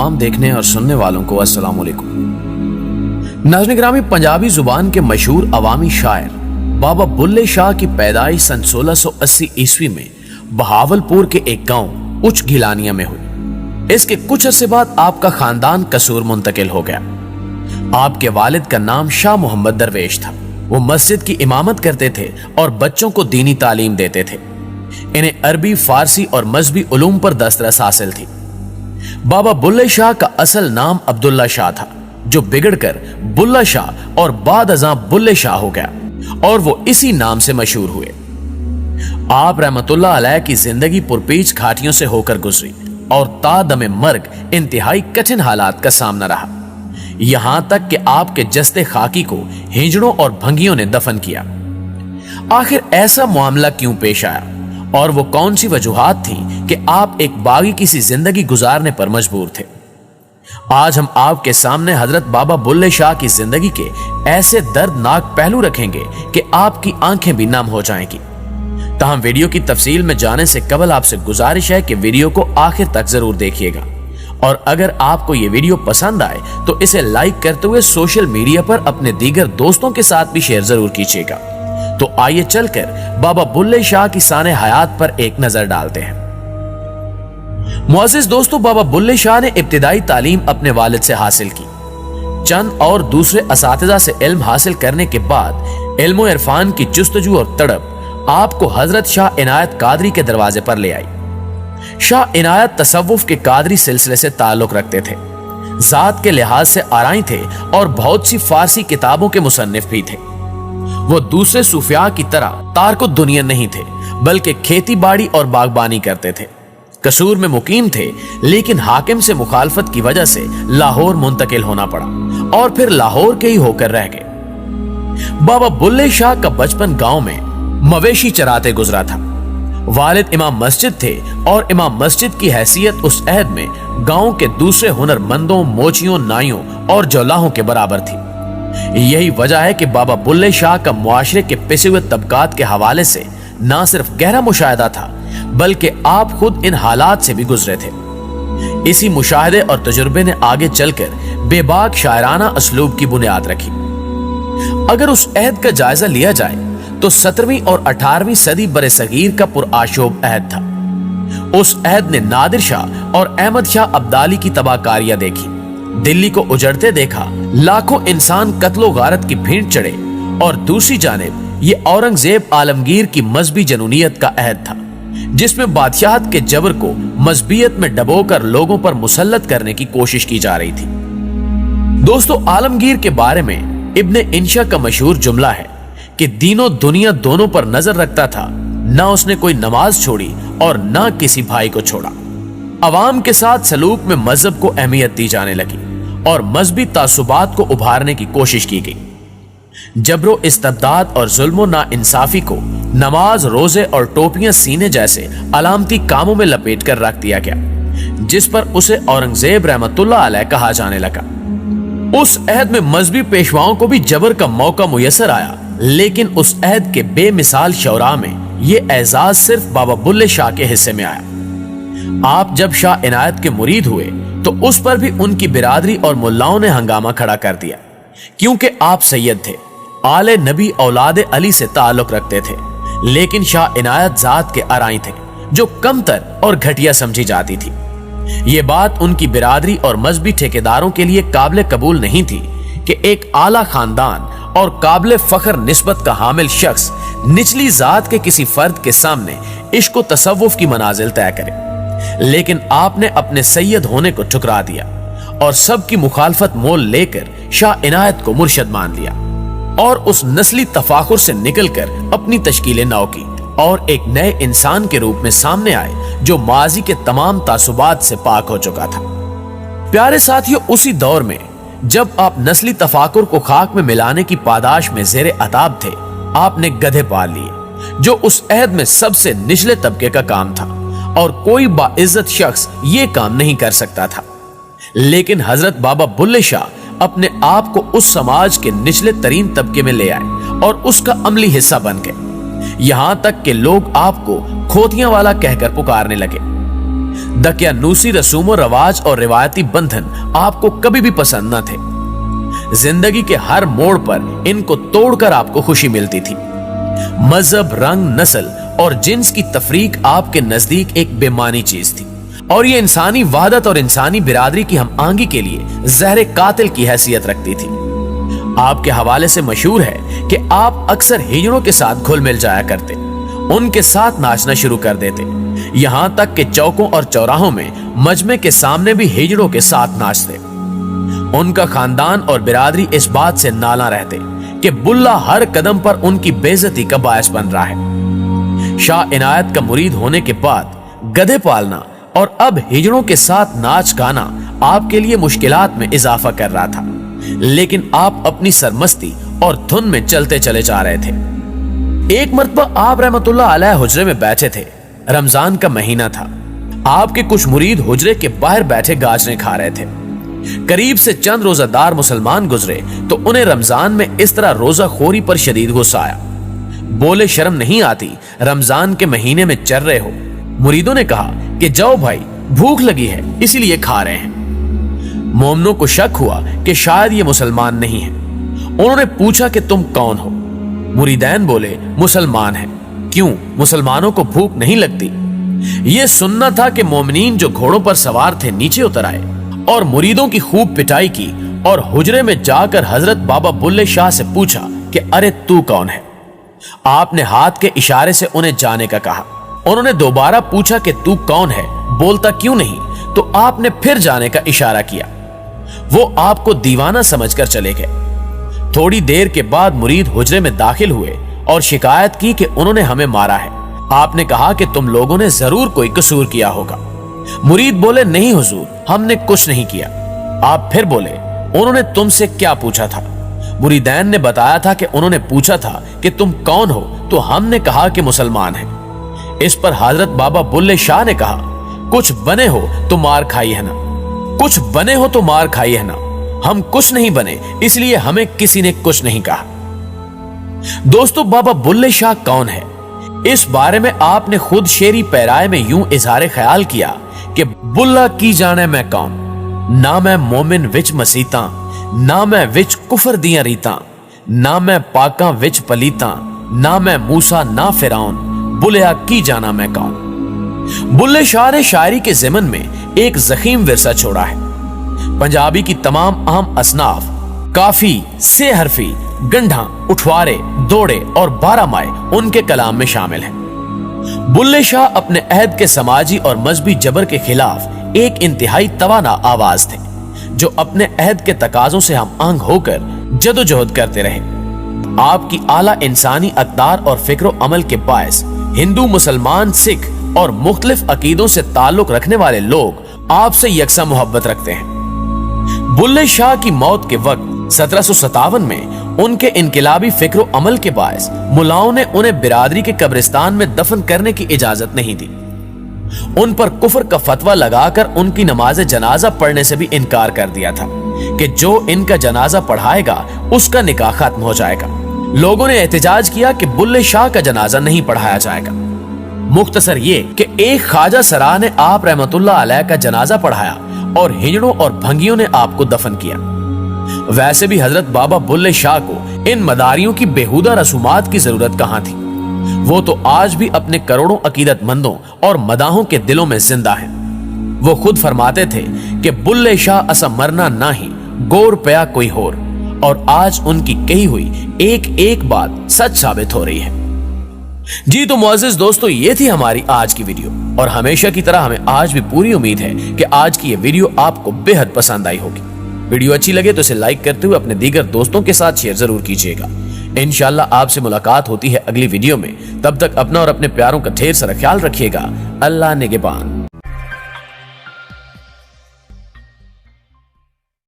तमाम देखने और सुनने वालों को अस्सलाम वालेकुम। नाज़रीन ग्रामी, पंजाबी जुबान के मशहूर अवामी शायर बाबा बुल्ले शाह की पैदाइश सन 1680 ईस्वी में बहावलपुर के एक गांव उच्च गिलानिया में हुई। इसके कुछ अरसे बाद आपका खानदान कसूर मुंतकिल हो गया। आपके वालिद का नाम शाह मोहम्मद दरवेश था। वो मस्जिद की इमामत करते थे और बच्चों को दीनी तालीम देते थे। इन्हें अरबी, फारसी और मजहबी उलूम पर दस्तरस हासिल थी। बाबा बुल्ले शाह का असल नाम अब्दुल्ला शाह था, जो बिगड़कर बुल्ला शाह और बाद अज़ां बुल्ले शाह हो गया और वो इसी नाम से मशहूर हुए। आप रहमतुल्लाह अलैह की जिंदगी पुरपीच घाटियों से होकर गुजरी और तादमे मर्ग इंतहाई कठिन हालात का सामना रहा। यहां तक कि आपके जस्ते खाकी को हिजड़ों और भंगियों ने दफन किया। आखिर ऐसा मामला क्यों पेश आया और वो कौन सी वजूहात थी कि आप एक बागी किसी जिंदगी गुजारने पर मजबूर थे? आज हम आपके सामने हजरत बाबा बुल्ले शाह की जिंदगी के ऐसे दर्दनाक पहलू रखेंगे कि आपकी आंखें भी नम हो जाएंगी। ताहम वीडियो की तफसील में जाने से कबल आपसे गुजारिश है कि वीडियो को आखिर तक जरूर देखिएगा और अगर आपको ये वीडियो पसंद आए तो इसे लाइक करते हुए सोशल मीडिया पर अपने दीगर दोस्तों के साथ भी शेयर जरूर कीजिएगा। तो आइए चलकर बाबा बुल्ले शाह की साने हयात पर एक नजर डालते हैं। मुअज़्ज़िज़ दोस्तों, बाबा बुल्ले शाह ने इब्तिदाई तालीम अपने वालिद से हासिल की। चंद और दूसरे असातिज़ा से इल्म हासिल करने के बाद इल्म इरफान की जुस्तजू और तड़प आपको हजरत शाह इनायत कादरी के दरवाजे पर ले आई। शाह इनायत तसव्वुफ के कादरी सिलसिले से ताल्लुक रखते थे। जात के लिहाज से आराई थे और बहुत सी फारसी किताबों के मुसन्निफ भी थे। वो दूसरे सूफिया की तरह तारको दुनिया नहीं थे, बल्कि खेती बाड़ी और बागबानी करते थे। कसूर में मुकीम थे, लेकिन हाकिम से मुखालफत की वजह से लाहौर मुंतकिल होना पड़ा और फिर लाहौर के ही होकर रह गए। बाबा बुल्ले शाह का बचपन गांव में मवेशी चराते गुजरा था। वालिद इमाम मस्जिद थे और इमाम मस्जिद की हैसियत उस अहद में गांव के दूसरे हुनरमंदों, मोचियों, नाइयों और जौलाहों के बराबर थी। यही वजह है कि बाबा बुल्ले शाह का मुआशरे के पिसे हुए तबकात के हवाले से ना सिर्फ गहरा मुशाहिदा था, बल्कि आप खुद इन हालात से भी गुजरे थे। इसी मुशाहिदे और तजुर्बे ने आगे चलकर बेबाक शायराना असलूब की बुनियाद रखी। अगर उस अहद का जायजा लिया जाए तो 17वीं और 18वीं सदी बरे सगीर का पुरआशोब अहद था। उस अहद ने नादिर शाह और अहमद शाह अब्दाली की तबाहकारियां देखी, दिल्ली को उजड़ते देखा, लाखों इंसान कत्लो गारत की भीड़ चढ़े और दूसरी जानिब ये औरंगजेब आलमगीर की मजहबी जनूनियत का अहद था, जिसमें बादशाहत के जबर को मजहबियत में डबोकर लोगों पर मुसल्लत करने की कोशिश की जा रही थी। दोस्तों, आलमगीर के बारे में इब्ने इंशा का मशहूर जुमला है कि दीनों दुनिया दोनों पर नजर रखता था, ना उसने कोई नमाज छोड़ी और ना किसी भाई को छोड़ा। अवाम के साथ सलूक में मजहब को अहमियत दी जाने लगी और मजहबी तासुबात को उभारने की कोशिश की गई। जबरो इस्तबदाद और जुल्मो ना इंसाफी को नमाज, रोजे और टोपियां सीने जैसे अलामती कामों में लपेट कर रख दिया गया, जिस पर उसे औरंगजेब रहमतुल्लाह अलैह कहा जाने लगा। उस अहद में मजहबी पेशवाओं को भी जबर का मौका मुयसर आया, लेकिन उस अहद के बेमिसाल शौरा में ये एजाज सिर्फ बाबा बुल्ले शाह के हिस्से में आया। आप जब शाह इनायत के मुरीद हुए तो उस पर भी उनकी बिरादरी और मुल्लाओं ने हंगामा खड़ा कर दिया, क्योंकि आप सैयद थे, आले नबी औलादे अली से ताल्लुक रखते थे, लेकिन शाह इनायत जात के आराई थे जो कमतर और घटिया समझी जाती थी। ये बात उनकी बिरादरी और मजहबी ठेकेदारों के लिए काबिल कबूल नहीं थी कि एक आला खानदान और काबिल फख्र निस्बत का हामिल शख्स निचली जात के किसी फर्द के सामने इश्क व तसव्वुफ की मनाजिल तय करे। लेकिन आपने अपने सैयद होने को ठुकरा दिया और सबकी मुखालफत मोल लेकर शाह इनायत को मुर्शद मान लिया और उस नस्ली तफाखुर से निकलकर अपनी तश्कील नौ की और एक नए इंसान के रूप में सामने आए, जो माजी के तमाम तासुबात से पाक हो चुका था। प्यारे साथियों, उसी दौर में जब आप नस्ली तफाकुर को खाक में मिलाने की पादाश में ज़ेरे अताब थे, आपने गधे पाल लिए, जो उस अहद में सबसे निचले तबके का काम था और कोई बाइज्जत शख्स ये काम नहीं कर सकता था। लेकिन हजरत बाबा बुल्ले शाह अपने आप को उस समाज के निचले तरीन तबके में ले आए और उसका अमली हिस्सा बन गए। यहां तक कि लोग आपको खोतियां वाला कहकर पुकारने लगे। दकियानूसी रसूम और रवाज और रिवायती बंधन आपको कभी भी पसंद न थे। जिंदगी के हर मोड़ पर इनको तोड़कर आपको खुशी मिलती थी। मजहब, रंग, नस्ल और जिन्स की तफरीक आपके नजदीक एक बेमानी चीज थी और ये इंसानी वहदत और इंसानी बिरादरी की हम आंगी के लिए जहर कातिल की हैसियत रखती थी। आपके हवाले से मशहूर है कि आप अक्सर हिजड़ों के साथ घुल मिल जाया करते, उनके साथ नाचना शुरू कर देते, यहां तक कि चौकों और चौराहों में मजमे के सामने भी हिजड़ों के साथ नाचते। उनका खानदान और बिरादरी इस बात से नाला रहते कि बुल्ला हर कदम पर उनकी बेइज्जती का बायस बन रहा है। शाह इनायत का मुरीद होने के बाद गधे पालना और अब हिजड़ों के साथ नाच गाना आपके लिए मुश्किलात में इजाफा कर रहा था, लेकिन आप अपनी सरमस्ती और धुन में चलते चले जा रहे थे। एक मर्तबा आप रहमतुल्लाह अलैह हुजरे में बैठे थे। रमजान का महीना था। आपके कुछ मुरीद हुजरे के बाहर बैठे गाजरे खा रहे थे। करीब से चंद रोजादार मुसलमान गुजरे तो उन्हें रमजान में इस तरह रोजा खोरी पर शदीद गुस्सा आया। बोले, शर्म नहीं आती, रमजान के महीने में चल रहे हो। मुरीदों ने कहा कि जाओ भाई, भूख लगी है इसीलिए खा रहे हैं। मोमनों को शक हुआ कि शायद ये मुसलमान नहीं है। उन्होंने पूछा कि तुम कौन हो? मुरीदैन बोले, मुसलमान है। क्यों, मुसलमानों को भूख नहीं लगती? यह सुनना था कि मोमिनीन जो घोड़ों पर सवार थे नीचे उतर आए और मुरीदों की खूब पिटाई की और हुजरे में जाकर हजरत बाबा बुल्ले शाह से पूछा कि अरे तू कौन है? आपने हाथ के इशारे से उन्हें जाने का कहा। उन्होंने दोबारा पूछा कि तू कौन है, बोलता क्यों नहीं? तो आपने फिर जाने का इशारा किया। वो आपको दीवाना समझकर चले गए। थोड़ी देर के बाद मुरीद हुजरे में दाखिल हुए और शिकायत की कि उन्होंने हमें मारा है। आपने कहा कि तुम लोगों ने जरूर कोई कसूर किया होगा। मुरीद बोले, नहीं हुजूर, हमने कुछ नहीं किया। आप फिर बोले, उन्होंने तुमसे क्या पूछा था? मुरीदैन ने बताया था कि उन्होंने पूछा था कि तुम कौन हो, तो हमने कहा कि मुसलमान है। इस पर हजरत बाबा बुल्ले शाह ने कहा, कुछ बने हो तो मार खाई है ना, कुछ बने हो तो मार खाई है ना। हम कुछ नहीं बने, इसलिए हमें किसी ने कुछ नहीं कहा। दोस्तों, बाबा बुल्ले शाह कौन है? इस बारे में आपने खुद शेरी पैराए में यूं इजहार ख्याल किया कि बुल्ला की जाने मैं कौन, ना मैं मोमिन विच मसीता, ना मैं विच कुफर दियां रीता, ना मैं पाका विच पलीता, ना मैं मूसा ना फिरौन, बुलिया की जाना मैं कौन। बुल्ले शाह ने शायरी के ज़िमन में एक ज़ख़ीम विरसा छोड़ा है। पंजाबी की तमाम अहम असनाफ काफी, से हरफी, गंढा, उठवारे, दौड़े और बारहमाए उनके कलाम में शामिल हैं। बुल्ले शाह अपने अहद के समाजी और मजहबी जबर के खिलाफ एक इंतहाई तवाना आवाज थे, जो अपने अहद के तकाजों से हम आंग होकर जदोजहद करते रहे। आपकी आला इंसानी अक़दार और फिक्र अमल के बायस हिंदू, मुसलमान, सिख और मुख्तलिफ अकीदों से ताल्लुक रखने वाले लोग आपसे यकसा मोहब्बत रखते हैं। बुल्ले शाह की मौत के वक्त 1757 में उनके इनकिलाबी फिक्र अमल के बायस मुलाओं ने उन्हें बिरादरी के कब्रिस्तान में दफन करने की इजाजत नहीं दी। उन पर कुफर का फतवा लगाकर उनकी नमाज जनाजा पढ़ने से भी इनकार कर दिया था कि जो इनका जनाजा पढ़ाएगा उसका निकाह खत्म हो जाएगा। लोगों ने एहतजाज किया कि बुल्ले शाह का जनाजा नहीं पढ़ाया जाएगा। मुख्तसर ये कि एक ख्वाजा सराह ने आप रहमतुल्लाह अलैह का जनाजा पढ़ाया और हिजड़ों और भंगियों ने आपको दफन किया। वैसे भी हजरत बाबा बुल्ले शाह को इन मदारियों की बेहुदा रसूमात की जरूरत कहां थी। वो तो आज भी अपने करोड़ों अकीदतमंदों और मदाहों के दिलों में जिंदा है। वो खुद फरमाते थे कि बुल्ले शाह असा मरना ना ही गोर पया कोई होर, और आज उनकी कही हुई एक एक बात सच साबित हो रही है। जी तो मुअज़्ज़िज़ दोस्तों, ये थी हमारी आज की वीडियो, और हमेशा की तरह हमें आज भी पूरी उम्मीद है कि आज की ये वीडियो आपको बेहद पसंद आई होगी। वीडियो अच्छी लगे तो इसे लाइक करते हुए अपने दीगर दोस्तों के साथ शेयर जरूर कीजिएगा। इंशाअल्लाह आपसे मुलाकात होती है अगली वीडियो में। तब तक अपना और अपने प्यारों का ढेर सारा ख्याल रखिएगा। अल्लाह निगहबान।